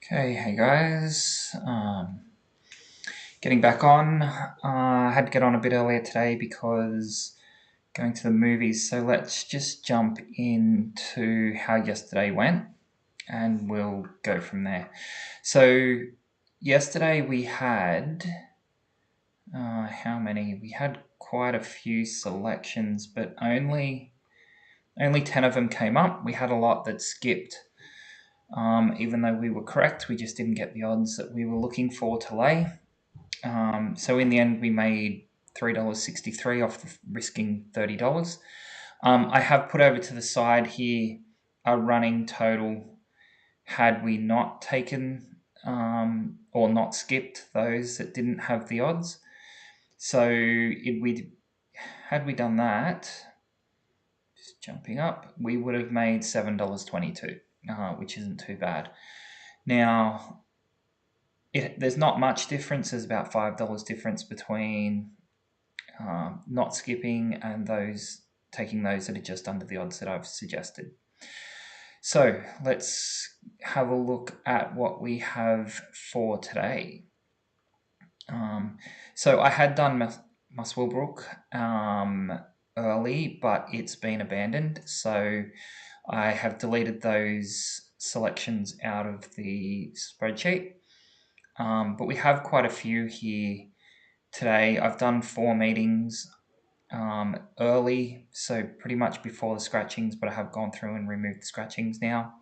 Okay, hey guys. Getting back on. I had to get on a bit earlier today because going to the movies. So let's just jump into how yesterday went, and we'll go from there. So yesterday we had how many? We had quite a few selections, but only 10 of them came up. We had a lot that skipped. Even though we were correct, we just didn't get the odds that we were looking for to lay. So in the end, we made $3.63 off the risking $30. I have put over to the side here a running total had we not taken or not skipped those that didn't have the odds. So had we done that, just jumping up, we would have made $7.22, which isn't too bad. Now, there's not much difference. There's about $5 difference between not skipping and taking those that are just under the odds that I've suggested. So let's have a look at what we have for today. So I had done Muswellbrook early, but it's been abandoned. So I have deleted those selections out of the spreadsheet. But we have quite a few here today. I've done 4 meetings early, so pretty much before the scratchings, but I have gone through and removed the scratchings now.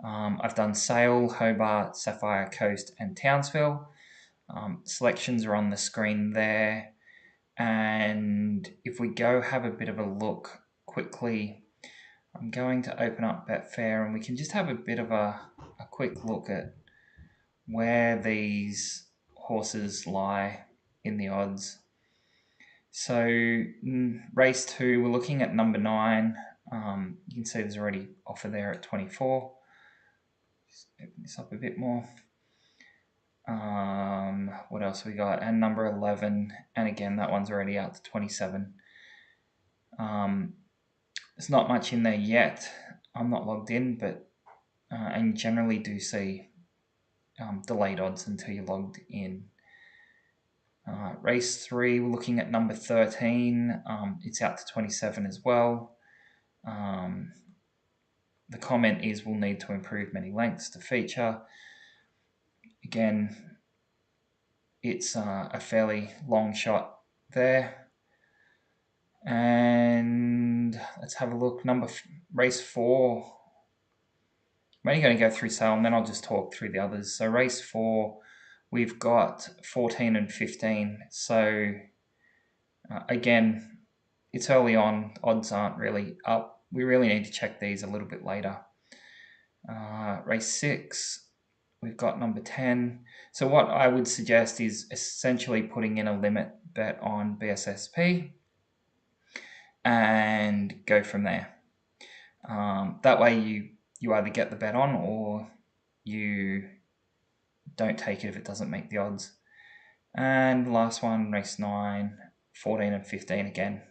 I've done Sale, Hobart, Sapphire Coast, and Townsville. Selections are on the screen there. And if we go have a bit of a look quickly, I'm going to open up Betfair and we can just have a bit of a quick look at where these horses lie in the odds. So race 2, we're looking at number 9. You can see there's already offer there at 24. Just open this up a bit more. What else we got? And number 11, and again that one's already out to 27. There's not much in there yet. I'm not logged in, but and generally do see delayed odds until you're logged in. Race 3, we're looking at number 13. It's out to 27 as well. The comment is we'll need to improve many lengths to feature. Again, it's a fairly long shot there. And let's have a look. Race 4. I'm only going to go through Sale and then I'll just talk through the others. So race 4, we've got 14 and 15. So again, it's early on. Odds aren't really up. We really need to check these a little bit later. Race 6, we've got number 10. So what I would suggest is essentially putting in a limit bet on BSSP and go from there. That way you either get the bet on or you don't take it if it doesn't make the odds. And last one, race 9, 14 and 15 again.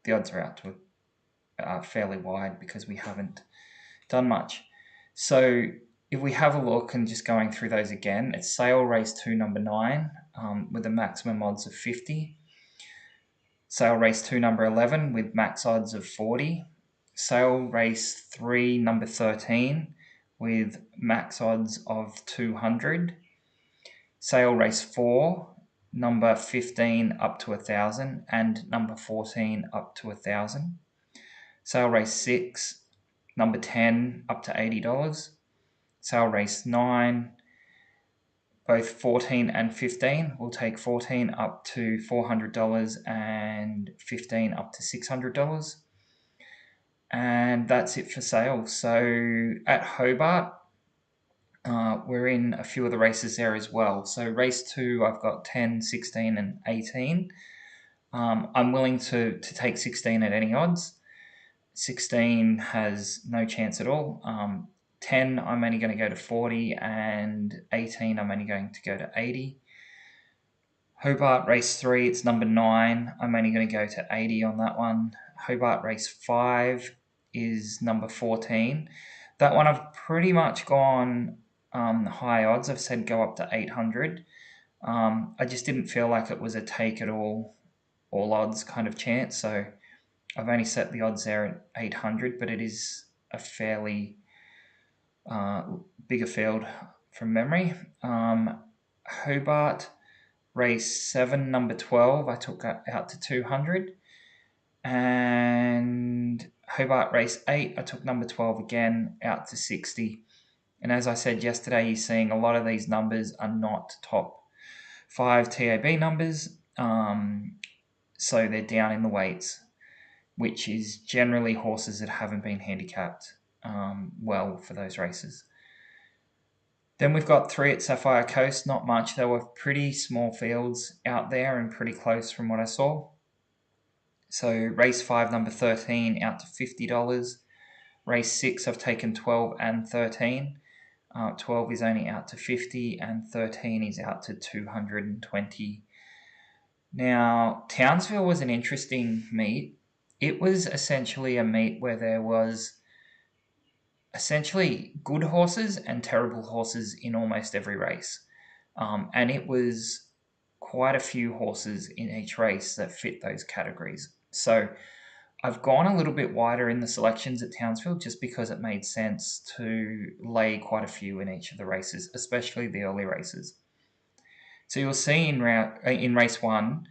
The odds are out to fairly wide because we haven't done much. So if we have a look and just going through those again, it's Sale race 2 number 9 with a maximum odds of 50. Sale race 2 number 11 with max odds of 40. Sale race 3 number 13 with max odds of 200. Sale race 4 number 15 up to 1,000 and number 14 up to 1,000. Sale race 6 number 10 up to $80. Sale race 9, both 14 and 15. We'll take 14 up to $400 and 15 up to $600. And that's it for Sale. So at Hobart, we're in a few of the races there as well. So race 2, I've got 10, 16 and 18. I'm willing to take 16 at any odds. 16 has no chance at all. 10, I'm only going to go to 40, and 18, I'm only going to go to 80. Hobart race 3, it's number 9. I'm only going to go to 80 on that one. Hobart race 5 is number 14. That one I've pretty much gone high odds. I've said go up to 800. I just didn't feel like it was a take it all odds kind of chance. So I've only set the odds there at 800, but it is a fairly bigger field from memory. Hobart, race 7, number 12, I took out to 200. And Hobart, race 8, I took number 12 again out to 60. And as I said yesterday, you're seeing a lot of these numbers are not top 5 TAB numbers. So they're down in the weights, which is generally horses that haven't been handicapped well for those races. Then we've got 3 at Sapphire Coast, not much. They were pretty small fields out there and pretty close from what I saw. So race 5, number 13, out to $50. Race 6, I've taken 12 and 13. 12 is only out to 50 and 13 is out to 220. Now, Townsville was an interesting meet. It was essentially a meet where there was essentially good horses and terrible horses in almost every race. And it was quite a few horses in each race that fit those categories. So I've gone a little bit wider in the selections at Townsville just because it made sense to lay quite a few in each of the races, especially the early races. So you'll see in race 1,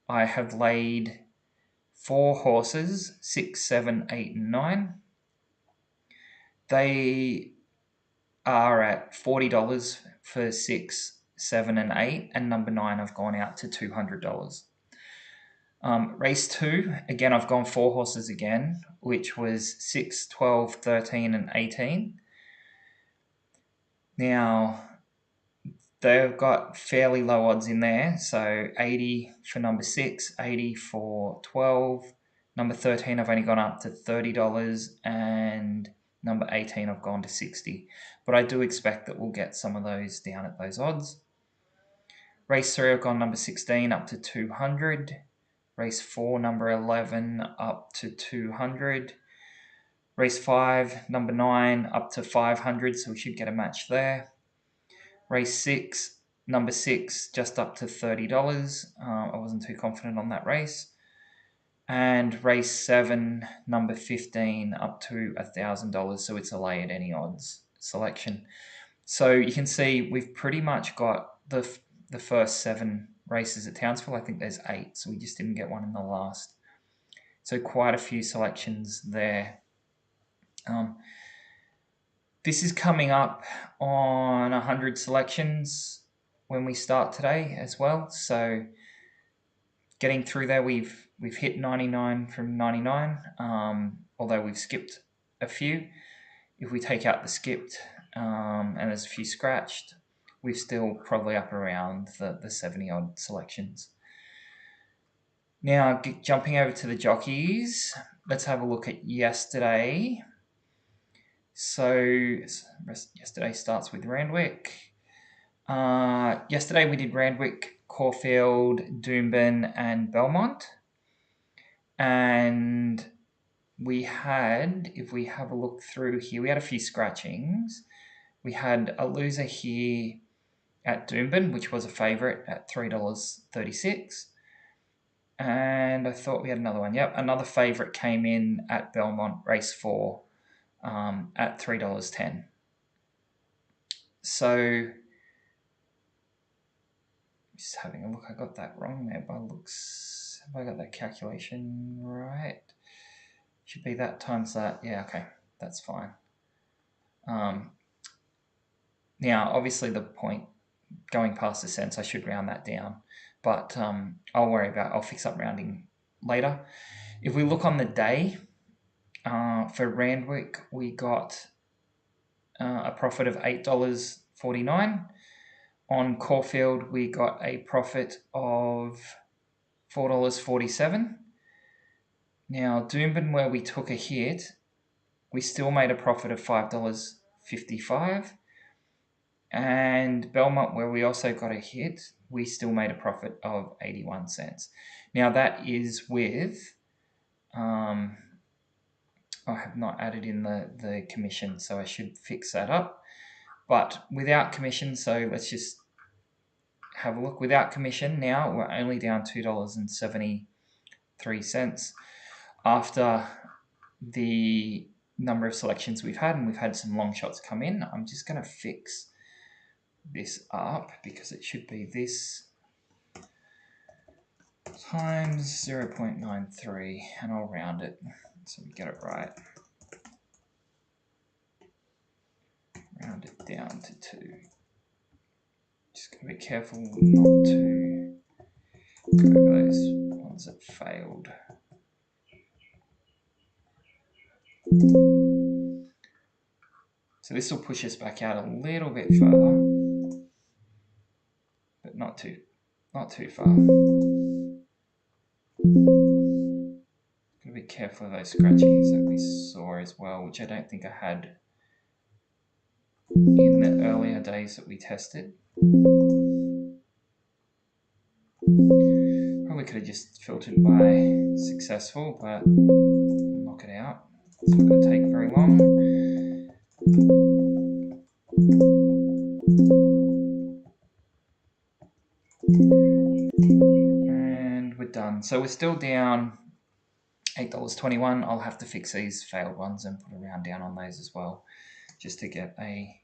I have laid 4 horses, 6, 7, 8, and 9. They are at $40 for 6, 7, and 8, and number 9 I've gone out to $200. Race 2, again, I've gone 4 horses again, which was 6, 12, 13, and 18. Now, they've got fairly low odds in there, so 80 for number 6, 80 for 12. Number 13, I've only gone up to $30, and number 18, I've gone to 60. But I do expect that we'll get some of those down at those odds. Race 3, I've gone number 16 up to 200. Race 4, number 11, up to 200. Race 5, number 9, up to 500, so we should get a match there. Race 6, number 6, just up to $30. I wasn't too confident on that race. And race 7, number 15, up to $1,000, so it's a lay at any odds selection. So you can see we've pretty much got the first 7 races at Townsville. I think there's 8, so we just didn't get one in the last. So quite a few selections there. This is coming up on 100 selections when we start today as well. So getting through there, we've hit 99 from 99, although we've skipped a few. If we take out the skipped and there's a few scratched, we're still probably up around the 70-odd selections. Now, jumping over to the jockeys, let's have a look at yesterday. So yesterday starts with Randwick. Yesterday we did Randwick, Caulfield, Doomben, and Belmont. And we had, if we have a look through here, we had a few scratchings. We had a loser here at Doomben, which was a favourite at $3.36. And I thought we had another one. Yep, another favourite came in at Belmont, race 4, at $3.10. So, just having a look, I got that wrong there by looks. Have I got that calculation right? Should be that times that. Yeah, okay, that's fine. Now, obviously the point, going past the cents, I should round that down. But I'll fix up rounding later. If we look on the day, for Randwick, we got a profit of $8.49. On Caulfield, we got a profit of $4.47. Now, Doomben, where we took a hit, we still made a profit of $5.55. And Belmont, where we also got a hit, we still made a profit of 81 cents. Now, that is with, I have not added in the commission, so I should fix that up. but without commission. So let's just have a look. Without commission, now we're only down $2.73 after the number of selections we've had, and we've had some long shots come in. I'm just going to fix this up because it should be this times 0.93, and I'll round it so we get it right. Round it down to 2. Just got to be careful not to go over those ones that failed. So this will push us back out a little bit further, but not too far. Got to be careful of those scratchings that we saw as well, which I don't think I had in the earlier days that we tested. Probably could have just filtered by successful, but knock it out. It's not going to take very long. And we're done. So we're still down $8.21. I'll have to fix these failed ones and put a round down on those as well, just to get a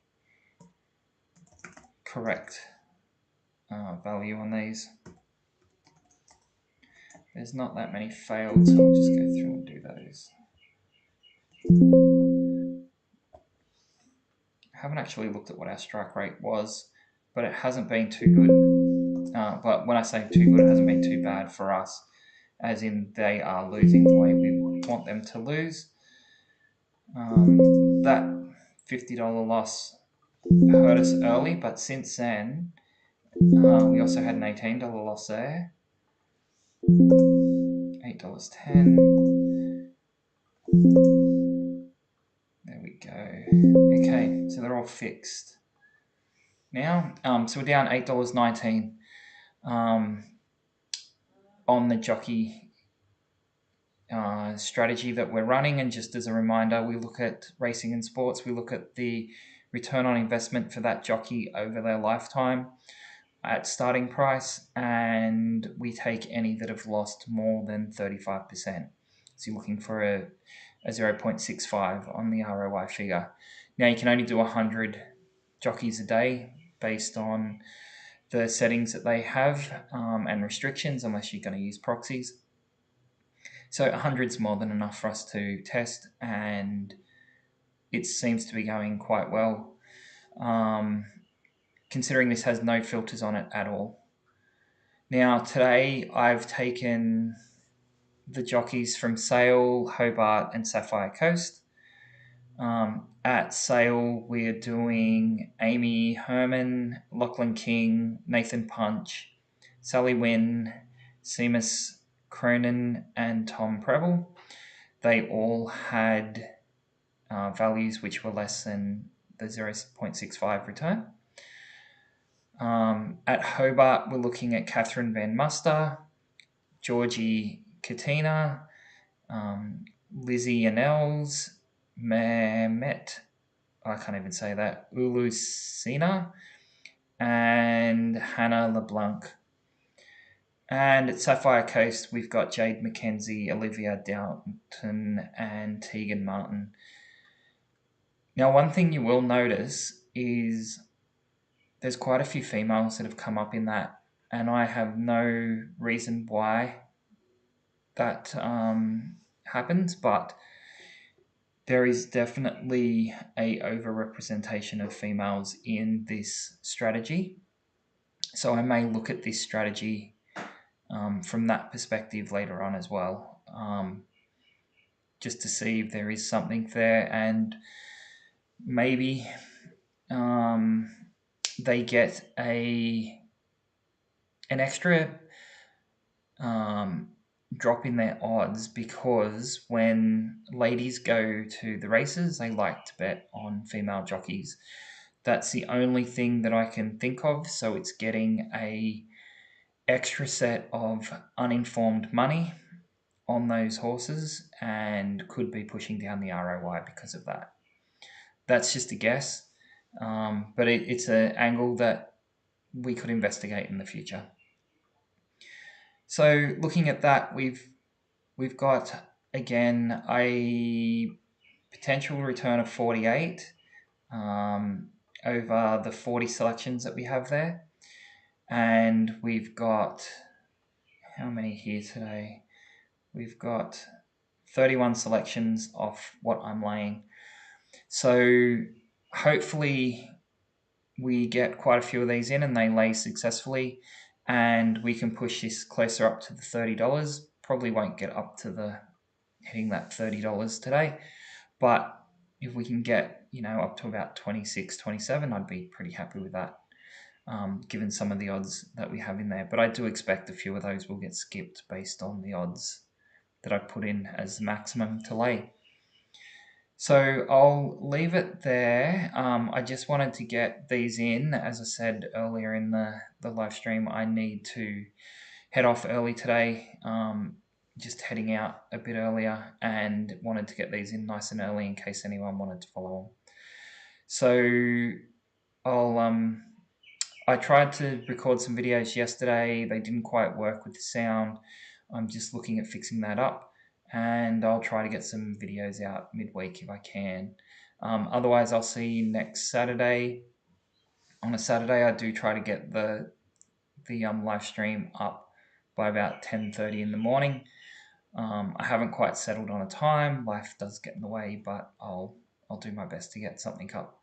correct value on these. There's not that many failed, so I'll just go through and do those. I haven't actually looked at what our strike rate was, but it hasn't been too good. But when I say too good, it hasn't been too bad for us, as in they are losing the way we want them to lose. That $50 loss hurt us early, but since then, we also had an $18 loss there. $8.10. There we go. Okay, so they're all fixed now. So we're down $8.19 on the jockey strategy that we're running. And just as a reminder, we look at racing and sports. We look at the return on investment for that jockey over their lifetime at starting price, and we take any that have lost more than 35%. So you're looking for a 0.65 on the ROI figure. Now you can only do 100 jockeys a day based on the settings that they have and restrictions, unless you're going to use proxies. So 100's more than enough for us to test, and it seems to be going quite well. Considering this has no filters on it at all. Now today I've taken the jockeys from Sale, Hobart and Sapphire Coast. At Sale we're doing Amy Herman, Lachlan King, Nathan Punch, Sally Wynn, Seamus Cronin and Tom Preble. They all had values which were less than the 0.65 return. At Hobart, we're looking at Catherine Van Muster, Georgie Katina, Lizzie Annels, Mehmet, I can't even say that, Ulusina, and Hannah LeBlanc. And at Sapphire Coast, we've got Jade McKenzie, Olivia Downton, and Tegan Martin. Now, one thing you will notice is there's quite a few females that have come up in that, and I have no reason why that happens, but there is definitely a overrepresentation of females in this strategy. So I may look at this strategy from that perspective later on as well, just to see if there is something there, and maybe they get an extra drop in their odds, because when ladies go to the races, they like to bet on female jockeys. That's the only thing that I can think of. So it's getting a extra set of uninformed money on those horses and could be pushing down the ROI because of that. That's just a guess. but it's an angle that we could investigate in the future. So looking at that, we've got again a potential return of 48 over the 40 selections that we have there, and we've got how many here today? We've got 31 selections off what I'm laying. So hopefully we get quite a few of these in and they lay successfully, and we can push this closer up to the $30. Probably won't get up to the hitting that $30 today, but if we can get up to about 26, 27, I'd be pretty happy with that, given some of the odds that we have in there. But I do expect a few of those will get skipped based on the odds that I put in as the maximum to lay. So I'll leave it there. I just wanted to get these in. As I said earlier in the live stream, I need to head off early today, just heading out a bit earlier, and wanted to get these in nice and early in case anyone wanted to follow them. So I tried to record some videos yesterday. They didn't quite work with the sound. I'm just looking at fixing that up, and I'll try to get some videos out midweek if I can. Otherwise, I'll see you next Saturday. On a Saturday, I do try to get the live stream up by about 10:30 in the morning. I haven't quite settled on a time. Life does get in the way, but I'll do my best to get something up.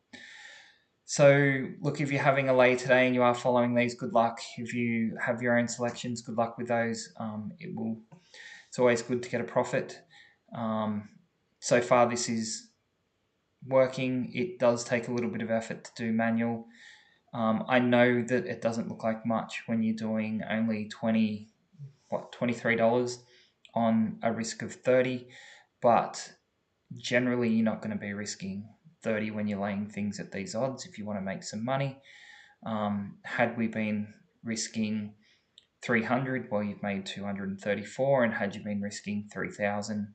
So look, if you're having a lay today and you are following these, good luck. If you have your own selections, good luck with those. It's always good to get a profit. So far, this is working. It does take a little bit of effort to do manual. I know that it doesn't look like much when you're doing only $23 on a risk of 30, but generally you're not going to be risking 30 when you're laying things at these odds if you want to make some money. Had we been risking 300, well, you've made 234, and had you been risking 3,000,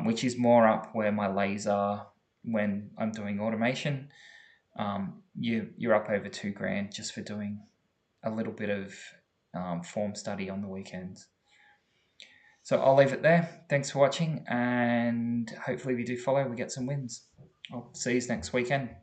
which is more up where my lays are when I'm doing automation, you're up over $2,000 just for doing a little bit of form study on the weekends. So I'll leave it there. Thanks for watching, and hopefully if you do follow, we get some wins. I'll see you next weekend.